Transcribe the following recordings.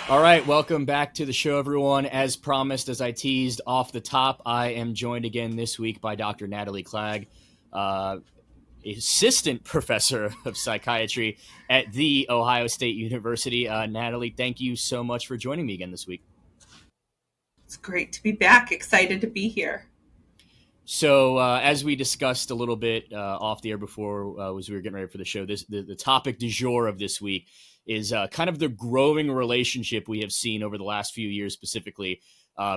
All right, welcome back to the show, everyone. As promised, as I teased off the top, I am joined again this week by Dr. Natalie Klag, uh, assistant professor of psychiatry at The Ohio State University. Natalie, thank you so much for joining me again this week. It's great to be back. Excited to be here. So, as we discussed a little bit off the air before, as we were getting ready for the show, the topic du jour of this week is kind of the growing relationship we have seen over the last few years, specifically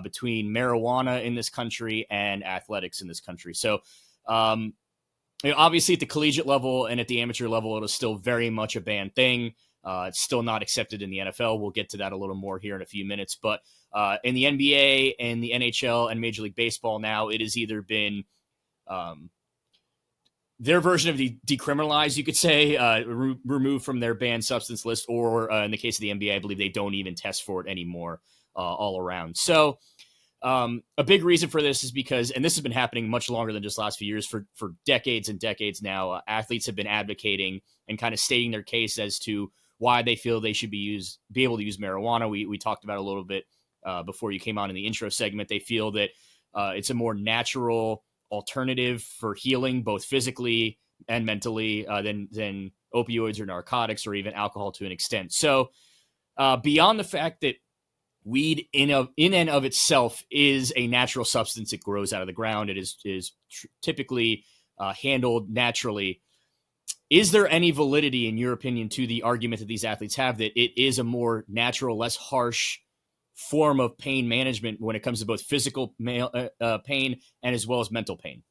between marijuana in this country and athletics in this country. So, obviously, at the collegiate level and at the amateur level, it is still very much a banned thing. It's still not accepted in the NFL. We'll get to that a little more here in a few minutes. But in the NBA and the NHL and Major League Baseball now, it has either been their version of decriminalized, you could say, removed from their banned substance list, or in the case of the NBA, I believe they don't even test for it anymore all around. So a big reason for this is because, and this has been happening much longer than just last few years, for decades and decades now, athletes have been advocating and kind of stating their case as to why they feel they should be able to use marijuana. We talked about a little bit before you came on in the intro segment. They feel that it's a more natural alternative for healing, both physically and mentally, than opioids or narcotics or even alcohol to an extent. So beyond the fact that weed in and of itself is a natural substance, it grows out of the ground, it is typically handled naturally. Is there any validity, in your opinion, to the argument that these athletes have that it is a more natural, less harsh form of pain management when it comes to both physical pain and as well as mental pain?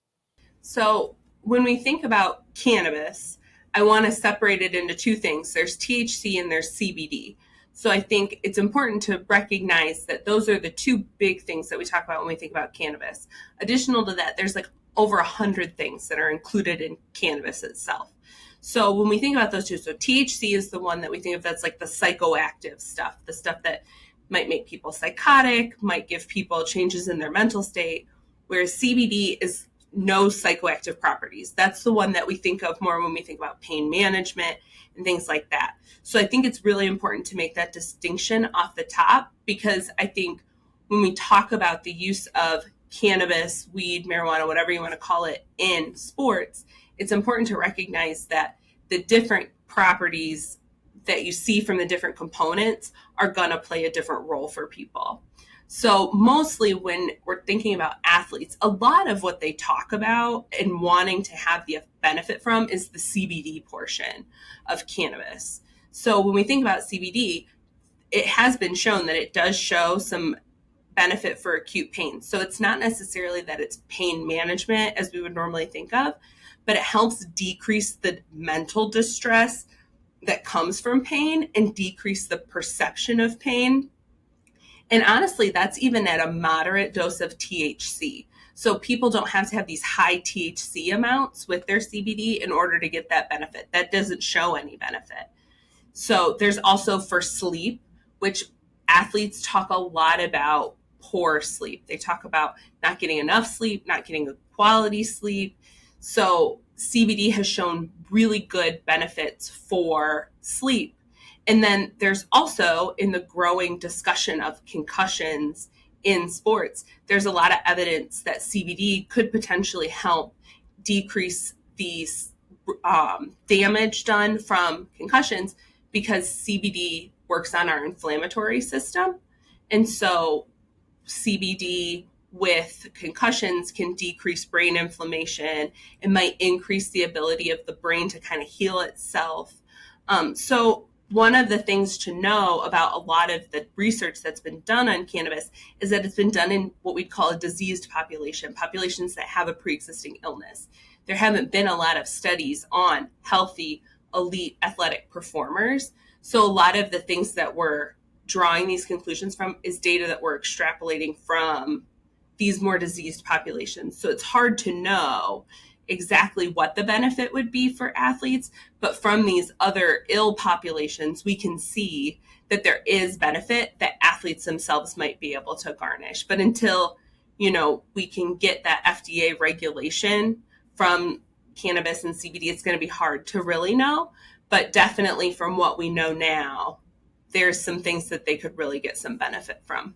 So, when we think about cannabis, I want to separate it into two things. There's THC and there's CBD. So, I think it's important to recognize that those are the two big things that we talk about when we think about cannabis. Additional to that, there's like over 100 things that are included in cannabis itself. So when we think about those two, so THC is the one that we think of that's like the psychoactive stuff, the stuff that might make people psychotic, might give people changes in their mental state, whereas CBD is no psychoactive properties. That's the one that we think of more when we think about pain management and things like that. So I think it's really important to make that distinction off the top, because I think when we talk about the use of cannabis, weed, marijuana, whatever you want to call it, in sports, it's important to recognize that the different properties that you see from the different components are going to play a different role for people. So mostly when we're thinking about athletes, a lot of what they talk about and wanting to have the benefit from is the CBD portion of cannabis. So when we think about CBD, it has been shown that it does show some benefit for acute pain. So it's not necessarily that it's pain management as we would normally think of, but it helps decrease the mental distress that comes from pain and decrease the perception of pain. And honestly, that's even at a moderate dose of THC. So people don't have to have these high THC amounts with their CBD in order to get that benefit. That doesn't show any benefit. So there's also for sleep, which athletes talk a lot about poor sleep. They talk about not getting enough sleep, not getting a quality sleep. So CBD has shown really good benefits for sleep. And then there's also, in the growing discussion of concussions in sports, there's a lot of evidence that CBD could potentially help decrease the damage done from concussions, because CBD works on our inflammatory system. And so CBD with concussions can decrease brain inflammation. It might increase the ability of the brain to kind of heal itself. So one of the things to know about a lot of the research that's been done on cannabis is that it's been done in what we'd call a diseased population, populations that have a pre-existing illness. There haven't been a lot of studies on healthy, elite athletic performers. So a lot of the things that we're drawing these conclusions from is data that we're extrapolating from these more diseased populations. So it's hard to know exactly what the benefit would be for athletes, but from these other ill populations, we can see that there is benefit that athletes themselves might be able to garnish. But until, we can get that FDA regulation from cannabis and CBD, it's going to be hard to really know. But definitely from what we know now, there's some things that they could really get some benefit from.